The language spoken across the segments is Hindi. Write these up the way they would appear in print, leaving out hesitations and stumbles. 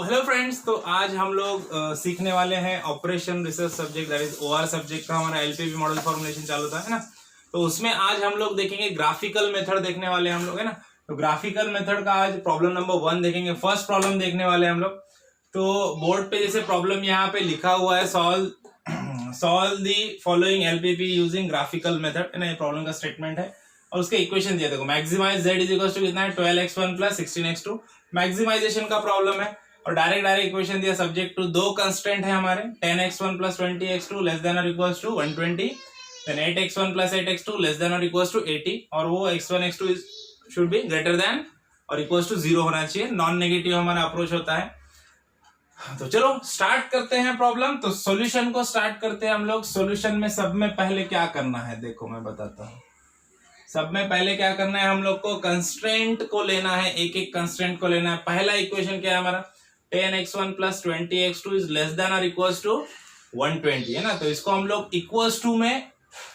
हेलो फ्रेंड्स, तो आज हम लोग सीखने वाले हैं operation research subject, that is OR subject का हमारा एलपीवी मॉडल फॉर्मुलेशन चालू था, है ना। तो उसमें आज हम लोग देखेंगे ग्राफिकल मेथड देखने वाले हैं हम लोग, है ना। तो ग्राफिकल मेथड का आज प्रॉब्लम नंबर 1 देखेंगे। फर्स्ट प्रॉब्लम देखने वाले हैं हम लोग। तो बोर्ड पे जैसे प्रॉब्लम यहाँ पे लिखा हुआ है, solve the following LPP using graphical method, है ना। ये प्रॉब्लम का स्टेटमेंट है और उसके इक्वेशन दिया। देखो maximize z is equal to कितना है, 12x1 प्लस 16x2। मैक्सिमाइजेशन का प्रॉब्लम है और डायरेक्ट इक्वेशन दिया सब्जेक्ट टू दो कंस्टेंट है हमारे, 10x1 plus 20x2 less than और equals to 120, then 8x1 plus 8x2 less than और इक्वल्स टू 80, और वो x1 x2 should be greater than और इक्वल्स टू 0 होना चाहिए। नॉन नेगेटिव हमारा अप्रोच होता है। तो चलो स्टार्ट करते हैं प्रॉब्लम। तो सॉल्यूशन को स्टार्ट करते हैं हम लोग। सॉल्यूशन में सब में पहले क्या करना है, देखो मैं बताता हूँ। सब में पहले क्या करना है, हम लोग को कंस्ट्रेंट को लेना है, एक एक कंस्ट्रेंट को लेना है। पहला इक्वेशन क्या है हमारा, 10x1 plus 20x2 is less than और इक्वल्स टू 120, है ना। तो इसको हम लोग इक्वल्स टू में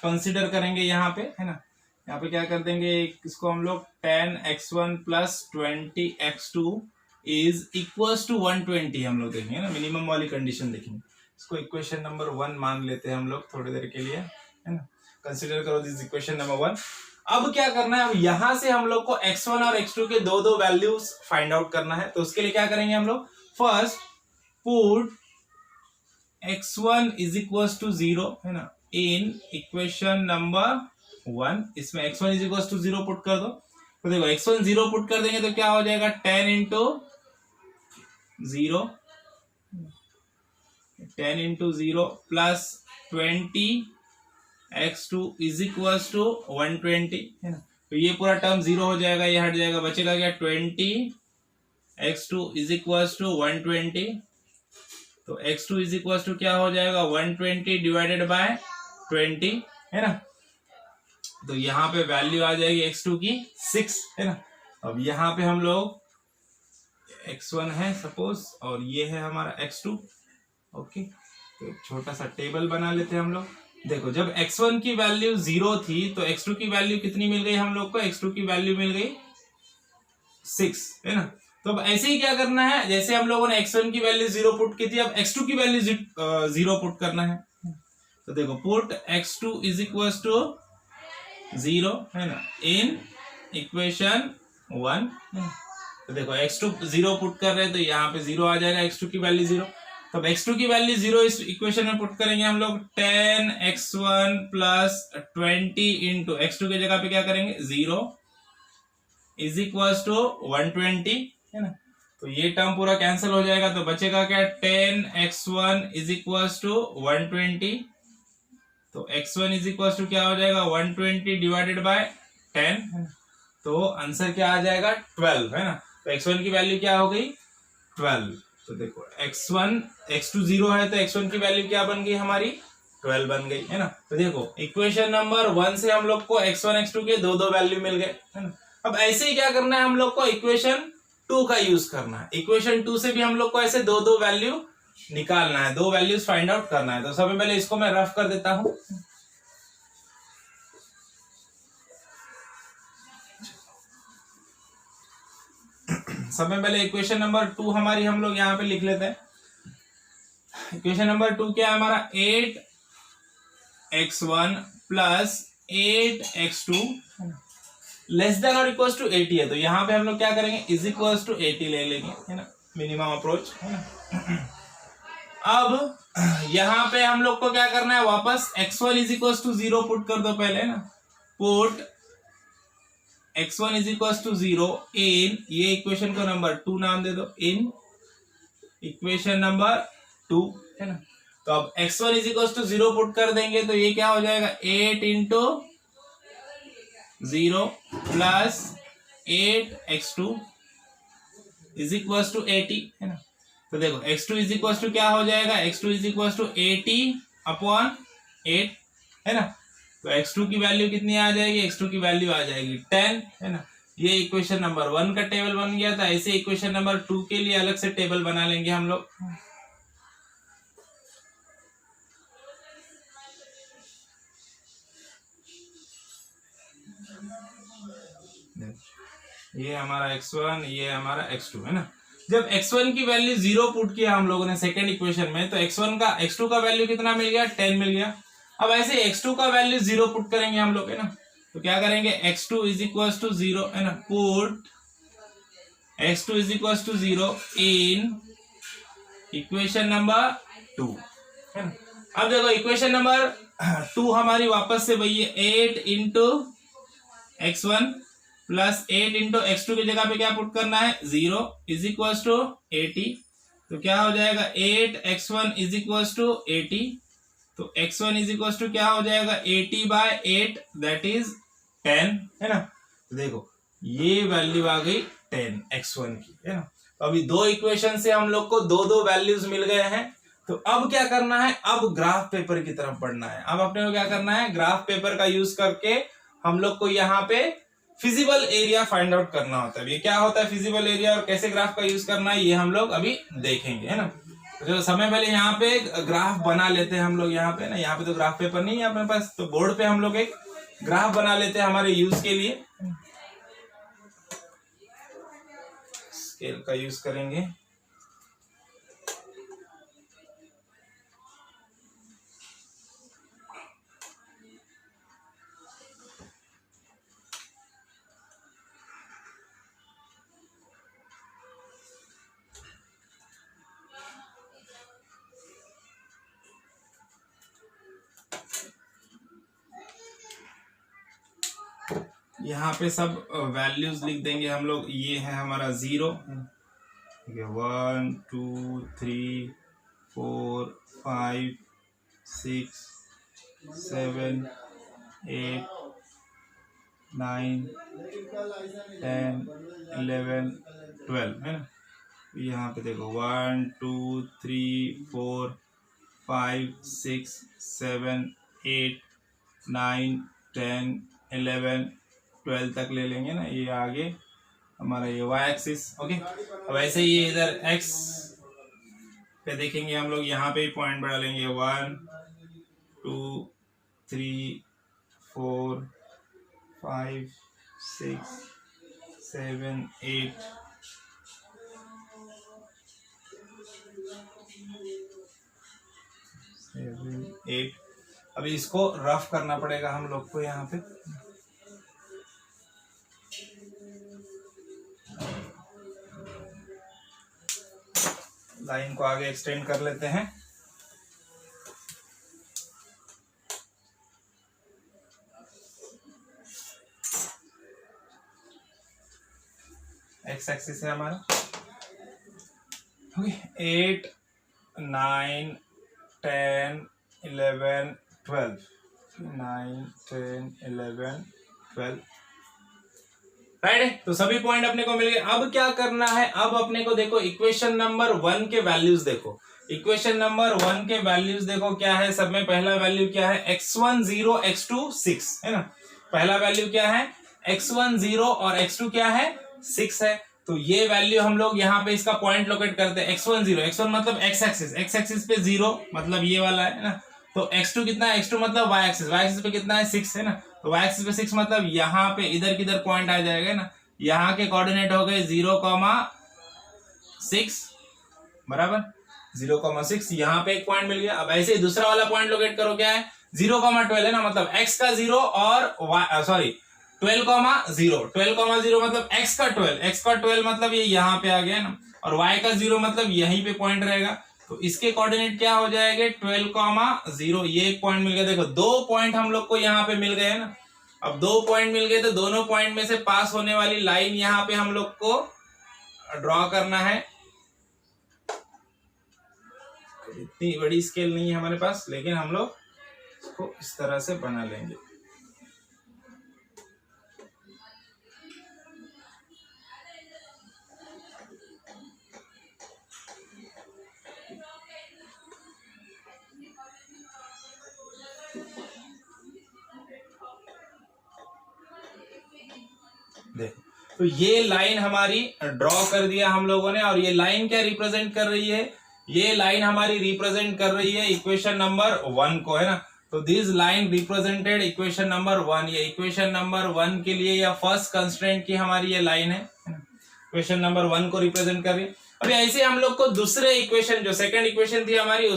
कंसिडर करेंगे यहाँ पे, है ना। यहाँ पे क्या कर देंगे, इसको हम लोग 10x1 plus 20x2 is equals to 120 हम लोग देखेंगे ना, मिनिमम वाली कंडीशन देखेंगे। इसको इक्वेशन नंबर 1 मान लेते हैं हम लोग थोड़ी देर के लिए, है ना। कंसिडर करो दिस इक्वेशन नंबर 1। अब क्या करना है, अब यहां से हम लोग को x1 और x2 के दो दो वैल्यूज फाइंड आउट करना है। तो उसके लिए क्या करेंगे हम लोग, first put x1 is equal to 0, है ना, इन इक्वेशन नंबर 1। इसमें x1 is equal to 0 put कर दो। तो देखो x1 0 पुट कर देंगे तो क्या हो जाएगा, 10 इंटू 0, 10 इंटू 0 प्लस 20 x2 इज इक्वल टू 120, है ना। तो ये पूरा टर्म 0 हो जाएगा, ये हट जाएगा, बचेगा क्या, 20 x2 इज इक्वल टू 120। तो x2 इज इक्वल टू क्या हो जाएगा, 120 डिवाइडेड बाय 20, है ना। तो यहाँ पे वैल्यू आ जाएगी x2 की 6, है ना। अब यहाँ पे हम लोग x1 है सपोज और ये है हमारा x2, ओके। तो एक छोटा सा टेबल बना लेते हैं हम लोग। देखो जब x1 की वैल्यू 0 थी तो x2 की वैल्यू कितनी मिल गई हम लोग को, x2 की वैल्यू मिल गई 6, है ना। तो अब ऐसे ही क्या करना है, जैसे हम लोगों ने x1 की वैल्यू 0 पुट की थी, अब x2 की वैल्यू 0 पुट करना है। तो देखो put x2 is equal to 0, है ना, इन इक्वेशन 1। तो देखो x2 0 पुट कर रहे हैं तो यहाँ पे 0 आ जाएगा, x2 की वैल्यू 0। तो x2 की वैल्यू 0 इस इक्वेशन में पुट करेंगे हम लोग, 10x1 प्लस 20 इंटू x2 की जगह पे क्या करेंगे 0 इज इक्वल टू 120, है ना। तो ये टर्म पूरा कैंसिल हो जाएगा, तो बचेगा क्या, 10x1 इज इक्वल टू 120। तो x1 इज इक्वल टू क्या हो जाएगा, 120 डिवाइडेड बाय 10, है ना। तो आंसर क्या आ जाएगा, 12, है ना। तो x1 की वैल्यू क्या हो गई, 12। तो देखो x2 0 है तो x1 की वैल्यू क्या बन गई हमारी, 12 बन गई, है ना। तो देखो इक्वेशन नंबर 1 से हम लोग को x1 x2 के दो दो वैल्यू मिल गए, है ना। अब ऐसे ही क्या करना है, हम लोग को इक्वेशन 2 का यूज करना है। इक्वेशन 2 से भी हम लोग को ऐसे दो दो वैल्यू निकालना है, दो वैल्यूज फाइंड आउट करना है। तो सबसे पहले इसको मैं रफ कर देता हूं। सबसे पहले इक्वेशन नंबर 2 हमारी हम लोग यहाँ पे लिख लेते हैं। इक्वेशन नंबर 2 क्या है हमारा, 8x1 plus 8x2 less than और इक्वल टू 80 है। तो यहाँ पे हम लोग क्या करेंगे, इज इक्वल टू 80 ले लेंगे, है ना, मिनिमम अप्रोच, है ना। अब यहाँ पे हम लोग को क्या करना है, वापस x1 is equal to 0 put कर दो पहले, ना, put x1 is equal to 0 in, ये इक्वेशन को नंबर 2 नाम दे दो, इन इक्वेशन नंबर 2, है ना। तो अब x1 is equal to 0 put कर देंगे तो ये क्या हो जाएगा, 8 into 0 plus 8x2 is equal to 80, है ना। तो देखो x2 इज इक्वल टू क्या हो जाएगा, x2 is equal to 80 upon 8, है ना। तो x2 की वैल्यू कितनी आ जाएगी, x2 की वैल्यू आ जाएगी 10, है ना। ये इक्वेशन नंबर 1 का टेबल बन गया था। ऐसे इक्वेशन नंबर 2 के लिए अलग से टेबल बना लेंगे हम लोग। ये हमारा x1, ये हमारा x2, है ना। जब x1 की वैल्यू 0 पुट किया हम लोगों ने सेकंड इक्वेशन में, तो x2 का वैल्यू कितना मिल गया, 10 मिल गया। अब ऐसे x2 का वैल्यू 0 पुट करेंगे हम लोग, है ना, तो क्या करेंगे, x2 इज इक्वल टू 0, है ना, put x2 is equal to 0 in equation number 2, है ना। अब देखो इक्वेशन नंबर 2 हमारी वापस से वही है, 8 into x1 plus 8 into x2 की जगह पे क्या पुट करना है, 0 इज इक्वल टू 80। तो क्या हो जाएगा, 8x1 इज इक्वल टू 80। तो x1 इज इक्वल टू क्या हो जाएगा, 80/8 दैट इज 10, है ना। तो देखो ये वैल्यू आ गई 10 x1 की, है ना। तो अभी दो इक्वेशन से हम लोग को दो दो वैल्यूज मिल गए हैं। तो अब क्या करना है, अब ग्राफ पेपर की तरफ बढ़ना है। अब अपने को क्या करना है, ग्राफ पेपर का यूज करके हम लोग को यहाँ पे फिजिबल एरिया फाइंड आउट करना होता है। ये क्या होता है फिजिबल एरिया और कैसे ग्राफ का यूज करना है, ये हम लोग अभी देखेंगे, है ना। तो जो समय पहले यहाँ पे ग्राफ बना लेते हैं हम लोग, यहाँ पे ना, यहाँ पे तो ग्राफ पेपर नहीं है अपने पास, तो बोर्ड पे हम लोग एक ग्राफ बना लेते हैं हमारे यूज के लिए। स्केल का यूज करेंगे। यहाँ पे सब वैल्यूज लिख देंगे हम लोग। ये है हमारा 0, ठीक है, 1 2 3 4 5 6 7 8 9 10 11 12, है ना। यहाँ पे देखो 1 2 3 4 5 6 7 8 9 10 11 12 तक ले लेंगे ना। ये आगे हमारा ये y एक्सिस, ओके। अब ऐसे ही इधर x पे देखेंगे हम लोग, यहाँ पे पॉइंट बढ़ा लेंगे, 1 2 3 4 5 6 7 8 7 8। अभी इसको रफ करना पड़ेगा हम लोग को। यहाँ पे लाइन को आगे एक्सटेंड कर लेते हैं। एक्स एक्सिस है हमारा, ओके। 8 9 10 11 12, 9 10 11 12, राइट है। तो सभी पॉइंट अपने को मिल गए। अब क्या करना है, अब अपने को देखो इक्वेशन नंबर 1 के वैल्यूज देखो। इक्वेशन नंबर 1 के वैल्यूज देखो क्या है। सब में पहला वैल्यू क्या है, x1 0 x2 6, है ना। पहला वैल्यू क्या है, x1 0 और x2 क्या है, 6 है। तो ये वैल्यू हम लोग यहाँ पे इसका पॉइंट लोकेट करते हैं। x1 0, x1 मतलब x एक्सिस पे 0 मतलब ये वाला है ना। तो x2 कितना है, x2 मतलब y एक्सिस पे कितना है, 6, है ना। तो y एक्सिस पे 6 मतलब यहाँ पे इधर किधर पॉइंट आ जाएगा ना। यहाँ के कोऑर्डिनेट हो गए 0,6 बराबर 0,6। यहाँ पे एक पॉइंट मिल गया। अब ऐसे ही दूसरा वाला पॉइंट लोकेट करो, क्या है 0,12, है ना। मतलब x का 0 और 12,0 मतलब x का 12 मतलब ये यहाँ पे आ गया ना। और y का 0 मतलब यहीं पे पॉइंट रहेगा। तो इसके कोऑर्डिनेट क्या हो जाएंगे, 12,0। ये एक पॉइंट मिल गया। देखो दो पॉइंट हम लोग को यहाँ पे मिल गए ना। अब दो पॉइंट मिल गए तो दोनों पॉइंट में से पास होने वाली लाइन यहाँ पे हम लोग को ड्रॉ करना है। इतनी बड़ी स्केल नहीं है हमारे पास, लेकिन हम लोग इसको इस तरह से बना लेंगे। देखो तो ये लाइन हमारी ड्रॉ कर दिया हम लोगों ने। और ये लाइन क्या रिप्रेजेंट कर रही है, ये लाइन हमारी रिप्रेजेंट कर रही है इक्वेशन नंबर 1 को, है ना। तो this line represented equation number 1। ये इक्वेशन नंबर 1 के लिए या फर्स्ट कंस्ट्रेंट की हमारी ये लाइन है, इक्वेशन नंबर 1 को रिप्रेजेंट कर रही है। अभी ऐसे हम लोग को दूसरे इक्वेशन जो सेकंड इक्वेशन थी हमारी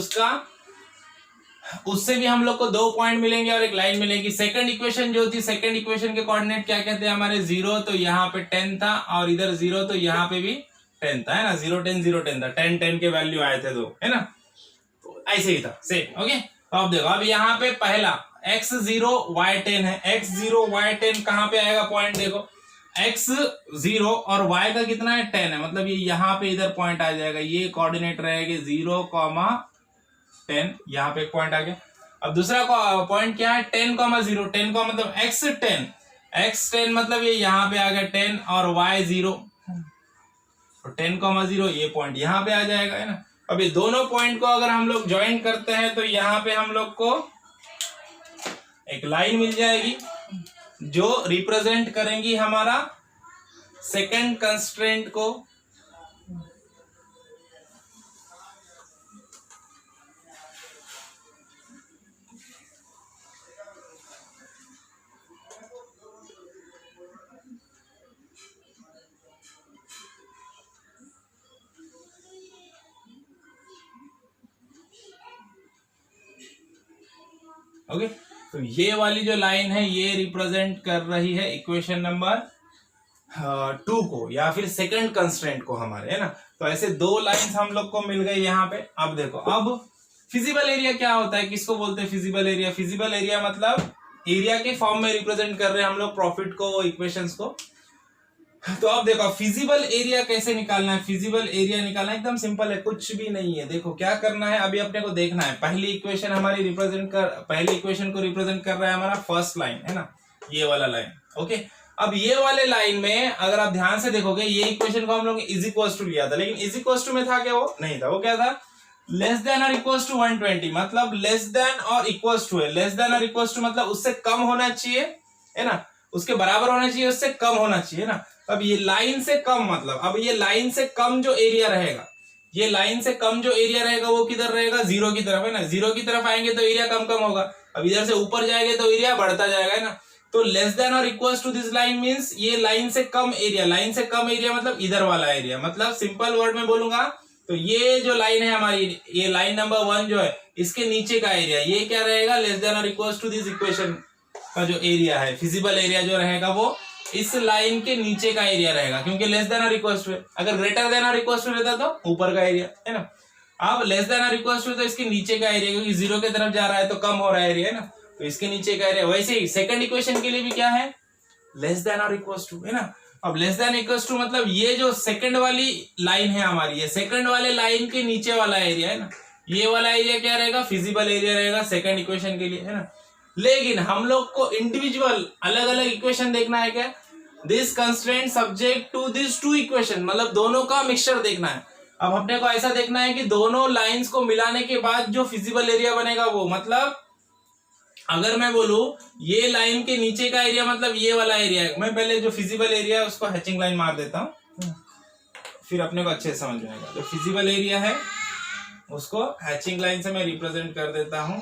उससे भी हम लोग को 2 पॉइंट मिलेंगे और एक लाइन मिलेगी। सेकंड इक्वेशन जो थी, सेकंड इक्वेशन के कोऑर्डिनेट क्या कहते हैं हमारे, 0 तो यहाँ पे 10 था और इधर 0 तो यहाँ पे भी 10 था, है ना, 0 10 0 10 था, 10 10 के वैल्यू आए थे 2, है ना, तो ऐसे ही था सेम। ओके, तो अब देखो, अब यहाँ पे पहला x0 y10 है, x0 y10 कहाँ पे आएगा पॉइंट, देखो x0 और y का कितना है 10 है, मतलब ये यहाँ पे इधर पॉइंट आ जाएगा, ये कोऑर्डिनेट रहेगा 0,10, यहाँ पे एक पॉइंट आ गया। अब दूसरा पॉइंट क्या है 10,0, 10 का मतलब x10 मतलब ये यहाँ पे आ गया 10 और y0, तो 10,0 ये पॉइंट यहाँ पे आ जाएगा, है ना। अब ये दोनों पॉइंट को अगर हम लोग ज्वाइन करते हैं तो यहाँ पे हम लोग को एक लाइन मिल जाएगी जो रिप्रेजेंट करेंगी हमारा सेकंड कंस्ट्रेंट को। ओके, तो ये वाली जो लाइन है ये रिप्रेजेंट कर रही है इक्वेशन नंबर 2 को या फिर सेकंड कंस्ट्रेंट को हमारे, है ना। तो ऐसे 2 लाइंस हम लोग को मिल गई यहाँ पे। अब देखो, अब फिजिबल एरिया क्या होता है, किसको बोलते हैं फिजिबल एरिया? फिजिबल एरिया मतलब एरिया के फॉर्म में रिप्रेजेंट कर रहे हैं हम लोग प्रॉफिट को, इक्वेशंस को। तो अब देखो फिजिबल एरिया कैसे निकालना है। फिजिबल एरिया निकालना एकदम सिंपल है, कुछ भी नहीं है। देखो क्या करना है, अभी अपने को देखना है पहली इक्वेशन हमारी पहली इक्वेशन को रिप्रेजेंट कर रहा है हमारा फर्स्ट लाइन, है ना, ये वाला लाइन। ओके, अब ये वाले लाइन में अगर आप ध्यान से देखोगे, ये इक्वेशन को हम लोग इज इक्वल टू लिया था, लेकिन इज इक्वल टू में था क्या, वो नहीं था। वो क्या था, लेस देन और इक्वल टू 120, मतलब लेस देन और इक्वल टू है। लेस देन और इक्वल टू मतलब उससे कम होना चाहिए, है ना, उसके बराबर होना चाहिए, उससे कम होना चाहिए ना। अब ये लाइन से कम मतलब, अब ये लाइन से कम जो एरिया रहेगा, ये लाइन से कम जो एरिया रहेगा वो किधर रहेगा, 0 की तरफ, है ना। 0 की तरफ आएंगे तो एरिया कम कम होगा, अब इधर से ऊपर जाएंगे तो एरिया बढ़ता जाएगा, है ना। तो लेस देन और equal to this line means ये लाइन से कम एरिया, लाइन से कम एरिया मतलब इधर वाला एरिया, मतलब सिंपल वर्ड में बोलूंगा तो ये जो लाइन है हमारी, ये लाइन नंबर 1 जो है, इसके नीचे का एरिया ये क्या रहेगा, लेस देन और इक्वल टू दिस इक्वेशन का जो एरिया है, फिजिबल एरिया जो रहेगा वो इस लाइन के नीचे का एरिया रहेगा, क्योंकि लेस देन और इक्वल टू है। अगर ग्रेटर देन और इक्वल टू रहता तो ऊपर का एरिया, है ना। अब लेस देन और इक्वल टू तो इसके नीचे का एरिया, क्योंकि 0 की तरफ जा रहा है तो कम हो रहा है एरिया, है ना, तो इसके नीचे का एरिया। वैसे ही सेकंड इक्वेशन के लिए भी क्या है, लेस देन और इक्वल टू, है ना। अब लेस देन इक्वल टू मतलब ये जो सेकंड वाली लाइन है हमारी, ये सेकंड वाले लाइन के नीचे वाला एरिया, है ना, ये वाला एरिया क्या रहेगा, फिजिबल एरिया रहेगा सेकंड इक्वेशन के लिए, है ना। लेकिन हम लोग को इंडिविजुअल अलग अलग इक्वेशन देखना है क्या, this constraint subject to this 2 equation, मतलब दोनों का मिक्सचर देखना है। अब अपने को ऐसा देखना है कि दोनों लाइंस को मिलाने के बाद जो फिजिबल एरिया बनेगा वो, मतलब अगर मैं बोलूं ये लाइन के नीचे का एरिया मतलब ये वाला एरिया है, मैं पहले जो फिजिबल एरिया है उसको हैचिंग लाइन मार देता हूं, फिर अपने को अच्छे से समझ में आएगा। जो फिजिबल एरिया है उसको हैचिंग लाइन से मैं रिप्रेजेंट कर देता हूं।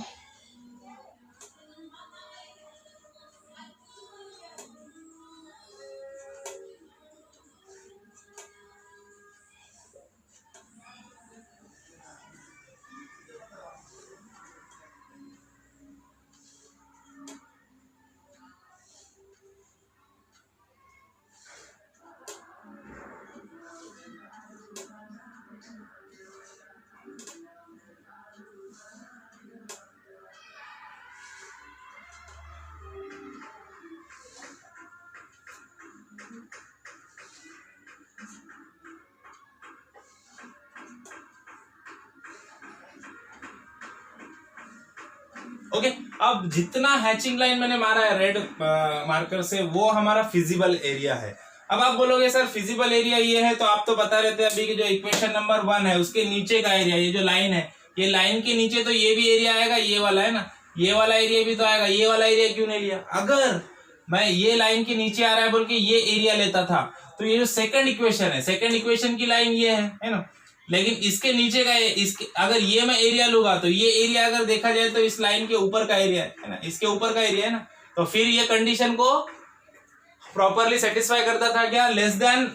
ओके, अब जितना हैचिंग लाइन मैंने मारा है रेड मार्कर से वो हमारा फिजिबल एरिया है। अब आप बोलोगे सर फिजिबल एरिया ये है, तो आप तो बता रहे थे अभी कि जो इक्वेशन नंबर 1 है उसके नीचे का एरिया, ये जो लाइन है, ये लाइन के नीचे तो ये भी एरिया आएगा, ये वाला, है ना, ये वाला एरिया भी तो आएगा। ये वाला एरिया क्यों नहीं लिया, अगर मैं ये लाइन के नीचे आ रहा है बोल के ये एरिया लेता था तो ये जो सेकंड इक्वेशन है, सेकंड इक्वेशन की लाइन ये है ना, लेकिन इसके नीचे का इसके अगर ये मैं एरिया लूंगा तो ये एरिया अगर देखा जाए तो इस लाइन के ऊपर का एरिया है ना, इसके ऊपर का एरिया है ना, तो फिर ये कंडीशन को प्रॉपरली सेटिस्फाई करता था क्या, लेस देन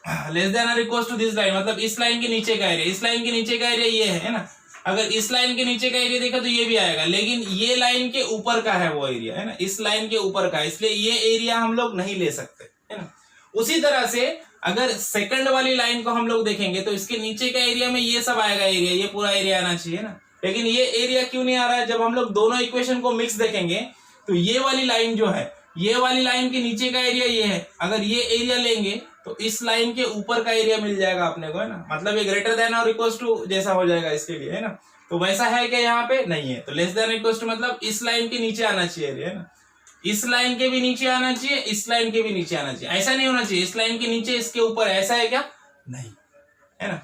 लेस देन और इक्वल टू दिस लाइन, मतलब इस लाइन के नीचे का एरिया, इस लाइन के नीचे का एरिया ये है ना। अगर इस लाइन के नीचे का एरिया देखा तो ये भी आएगा, लेकिन ये लाइन के ऊपर का है वो एरिया, है ना, इस लाइन के ऊपर का, इसलिए ये एरिया हम लोग नहीं ले सकते, है ना। उसी तरह से अगर सेकंड वाली लाइन को हम लोग देखेंगे तो इसके नीचे का एरिया में ये सब आएगा एरिया, ये पूरा एरिया आना चाहिए ना, लेकिन ये एरिया क्यों नहीं आ रहा है? जब हम लोग दोनों इक्वेशन को मिक्स देखेंगे तो ये वाली लाइन जो है, ये वाली लाइन के नीचे का एरिया ये है, अगर ये एरिया लेंगे तो इस लाइन के ऊपर का एरिया मिल जाएगा अपने को, है ना, मतलब ये ग्रेटर देन और इक्वल टू जैसा हो जाएगा इसके लिए, है ना। तो वैसा है क्या? यहाँ पे नहीं है, तो लेस देन इक्वल टू मतलब इस लाइन के नीचे आना चाहिए एरिया, है ना, इस लाइन के भी नीचे आना चाहिए, इस लाइन के भी नीचे आना चाहिए, ऐसा नहीं होना चाहिए इस लाइन के नीचे इसके ऊपर, ऐसा है क्या? नहीं, है ना।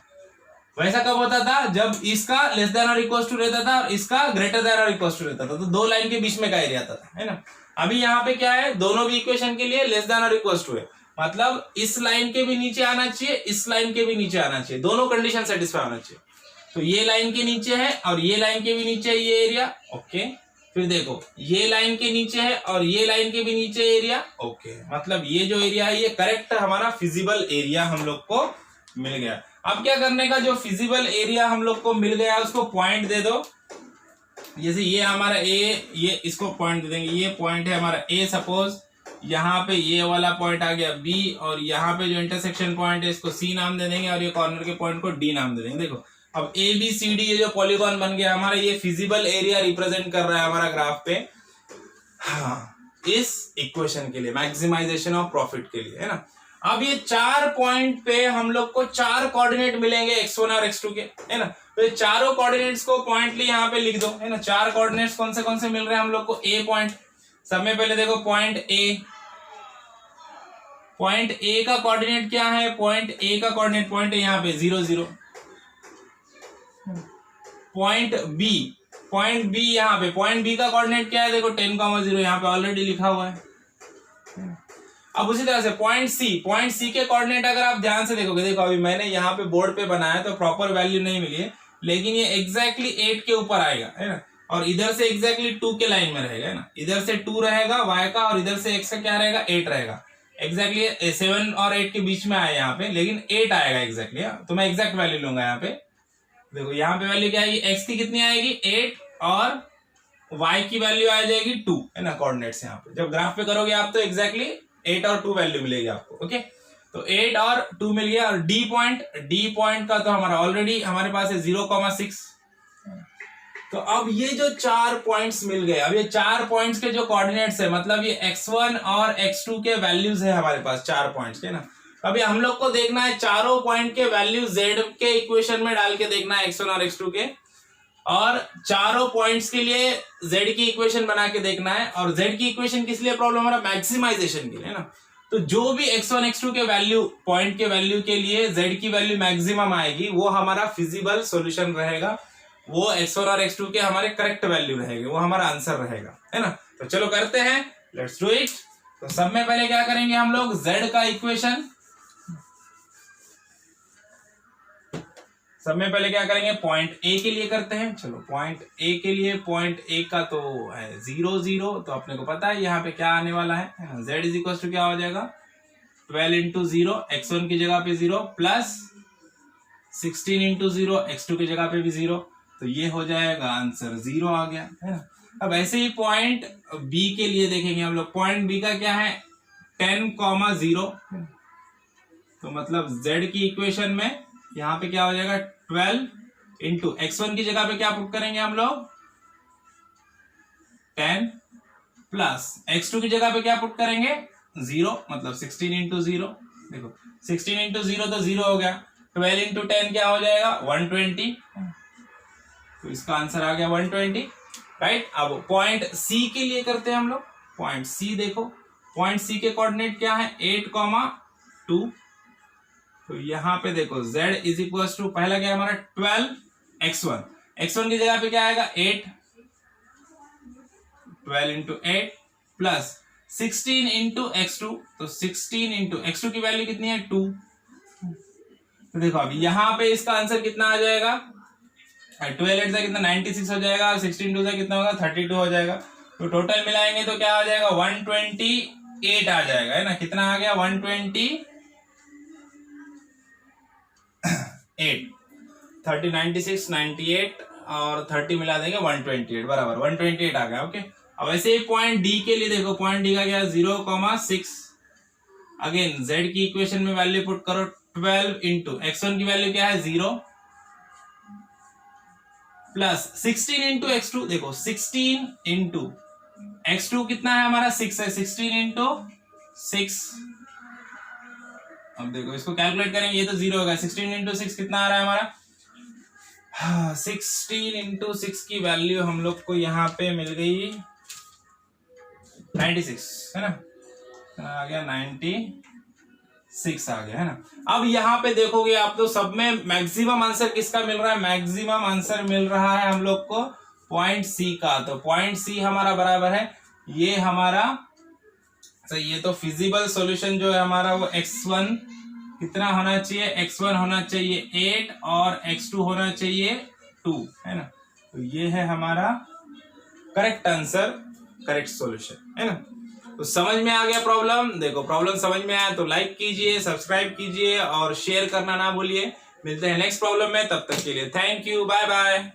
वैसा कब होता था? जब इसका लेस देन और इक्वल टू रहता था और इसका ग्रेटर देन और इक्वल टू रहता था, तो दो लाइन के बीच में का एरिया आता था, है ना। अभी यहाँ पे क्या है? दोनों भी इक्वेशन के लिए लेस देन और इक्वल टू है, मतलब इस लाइन के भी नीचे आना चाहिए, इस लाइन के भी नीचे आना चाहिए, दोनों कंडीशन सेटिस्फाई होना चाहिए। तो ये लाइन के नीचे है और ये लाइन के भी नीचे है ये एरिया, ओके। फिर देखो ये लाइन के नीचे है और ये लाइन के भी नीचे एरिया, ओके, मतलब ये जो एरिया है ये करेक्ट हमारा फिजिबल एरिया हम लोग को मिल गया। अब क्या करने का? जो फिजिबल एरिया हम लोग को मिल गया उसको पॉइंट दे दो, जैसे ये हमारा ए, ये इसको पॉइंट दे देंगे, ये पॉइंट है हमारा ए, सपोज यहाँ पे ये वाला पॉइंट आ गया बी, और यहाँ पे जो इंटरसेक्शन पॉइंट है इसको सी नाम दे देंगे और ये कॉर्नर के पॉइंट को डी नाम दे देंगे। देखो अब ए बी सी डी ये जो पॉलीगॉन बन गया हमारा, ये फिजिबल एरिया रिप्रेजेंट कर रहा है हमारा ग्राफ पे, हाँ, इस इक्वेशन के लिए, मैक्सिमाइजेशन ऑफ प्रॉफिट के लिए, है ना। अब ये 4 पॉइंट पे हम लोग को 4 कोऑर्डिनेट मिलेंगे x1 और x2 के, है ना। तो ये चारों कोऑर्डिनेट्स को पॉइंटली यहाँ पे लिख दो, है ना। 4 कोऑर्डिनेट्स कौन से मिल रहे हैं हम लोग को? ए पॉइंट, सब में पहले देखो पॉइंट ए, पॉइंट ए का कोऑर्डिनेट क्या है? पॉइंट ए का कोऑर्डिनेट पॉइंट है यहाँ पे 0 0। पॉइंट बी यहाँ पे, पॉइंट बी का कोऑर्डिनेट क्या है? देखो 10,0 यहाँ पे ऑलरेडी लिखा हुआ है। अब उसी तरह से पॉइंट सी के कोऑर्डिनेट अगर आप ध्यान से देखोगे, देखो अभी मैंने यहाँ पे बोर्ड पे बनाया तो प्रॉपर वैल्यू नहीं मिली है, लेकिन ये एग्जैक्टली 8 के ऊपर आएगा, है ना, और इधर से एग्जैक्टली 2 के लाइन में रहेगा, है ना। इधर से 2 रहेगा y का और इधर से x का क्या रहेगा? 8 रहेगा। एग्जैक्टली 7 और 8 के बीच में आया यहाँ पे, लेकिन 8 आएगा एग्जैक्टली, तो मैं एग्जैक्ट वैल्यू लूंगा यहाँ पे। देखो यहाँ पे वैल्यू क्या आएगी? x की कितनी आएगी? 8 और y की वैल्यू आ जाएगी 2, है ना, कोऑर्डिनेट्स यहाँ पे। जब ग्राफ पे करोगे आप तो एग्जैक्टली 8 और 2 वैल्यू मिलेगी आपको, ओके। तो 8 और 2 मिल गया। और डी पॉइंट का तो हमारा ऑलरेडी हमारे पास है 0,6। तो अब ये जो 4 पॉइंट्स मिल गए, अब ये 4 पॉइंट्स के जो कोऑर्डिनेट्स है, मतलब ये x1 और x2 के वैल्यूज है हमारे पास 4 पॉइंट्स के ना। अभी हम लोग को देखना है चारों पॉइंट के वैल्यू z के इक्वेशन में डाल के देखना है, x1 और x2 के, और चारों पॉइंट्स के लिए z की इक्वेशन बना के देखना है। और z की इक्वेशन किस लिए प्रॉब्लम? हमारा मैक्सिमाइजेशन के लिए ना। तो जो भी x1 x2 के वैल्यू, पॉइंट के वैल्यू के लिए z की वैल्यू मैक्सिमम आएगी, वो हमारा फिजिबल सॉल्यूशन रहेगा, वो x1 और x2 के हमारे करेक्ट वैल्यू रहेंगे, वो हमारा आंसर रहेगा, है ना। तो चलो करते हैं, लेट्स डू इट। तो सब में पहले क्या करेंगे हम लोग? z का इक्वेशन, सब में पहले क्या करेंगे? पॉइंट ए के लिए करते हैं। चलो पॉइंट ए के लिए, पॉइंट ए का तो है 0 0, तो अपने को पता है यहाँ पे क्या आने वाला है ना। z इज इक्वल टू क्या हो जाएगा? 12 इंटू 0, x1 की जगह पे 0 प्लस 16 इंटू 0, x2 की जगह पे भी 0, तो ये हो जाएगा आंसर 0 आ गया, है ना। अब ऐसे ही पॉइंट बी के लिए देखेंगे हम लोग। पॉइंट बी का क्या है? 10,0, तो मतलब z की इक्वेशन में यहाँ पे क्या हो जाएगा? 12 इंटू x1 की जगह पे क्या पुट करेंगे हम लोग? 10 प्लस x2 की जगह पे क्या पुट करेंगे? 0, मतलब 16 इंटू 0। देखो 16 इंटू 0 तो 0 हो गया। 12 इंटू 10 क्या हो जाएगा? 120, तो इसका आंसर आ गया 120, राइट। अब पॉइंट सी के लिए करते हैं हम लोग। पॉइंट सी देखो, पॉइंट सी के कोऑर्डिनेट क्या है? 8,2। तो यहाँ पे देखो z इज इक्वल टू, पहला क्या है हमारा? 12 x1 की जगह पे क्या आएगा? 8, 12 इंटू 8 प्लस 16 इंटू x2, तो 16 इंटू x2 की वैल्यू कितनी है? 2। तो देखो अभी यहाँ पे इसका आंसर कितना आ जाएगा? 12 8 से कितना? 96 हो जाएगा, और 16 2 से कितना होगा? 32 हो जाएगा। तो टोटल मिलाएंगे तो क्या आ जाएगा? 128 आ जाएगा, है ना। कितना आ गया? 128 8 30 96 98 और 30 मिला देंगे 128 बराबर 128 आ गया। ओके, अब ऐसे पॉइंट डी के लिए देखो, पॉइंट डी का क्या 0,6। अगेन जेड की इक्वेशन में वैल्यू पुट करो 12 इंटू x1 की वैल्यू क्या है 0 प्लस 16 इंटू x2। देखो 16 इंटू x2 कितना है हमारा 6 है, 16 इंटू 6। अब देखो इसको कैलकुलेट करेंगे, ये तो 0 होगा। 16 इंटू 6 कितना आ रहा है हमारा, 16 इंटू 6 की वैल्यू हम लोग को यहाँ पे मिल गई 96 है ना, आ गया 96 आ गया है ना। अब यहाँ पे देखोगे आप तो सब में मैक्सिमम आंसर किसका मिल रहा है, मैक्सिमम आंसर मिल रहा है हम लोग को पॉइंट सी का। तो पॉइंट सी हमारा बराबर है ये हमारा, तो ये तो फिजिबल सॉल्यूशन जो है हमारा वो x1 कितना होना चाहिए, x1 होना चाहिए 8 और x2 होना चाहिए 2 है ना। तो ये है हमारा करेक्ट आंसर, करेक्ट सॉल्यूशन है ना। तो समझ में आ गया प्रॉब्लम। देखो प्रॉब्लम समझ में आया तो लाइक कीजिए, सब्सक्राइब कीजिए और शेयर करना ना भूलिए। मिलते हैं नेक्स्ट प्रॉब्लम में, तब तक के लिए थैंक यू, बाय बाय।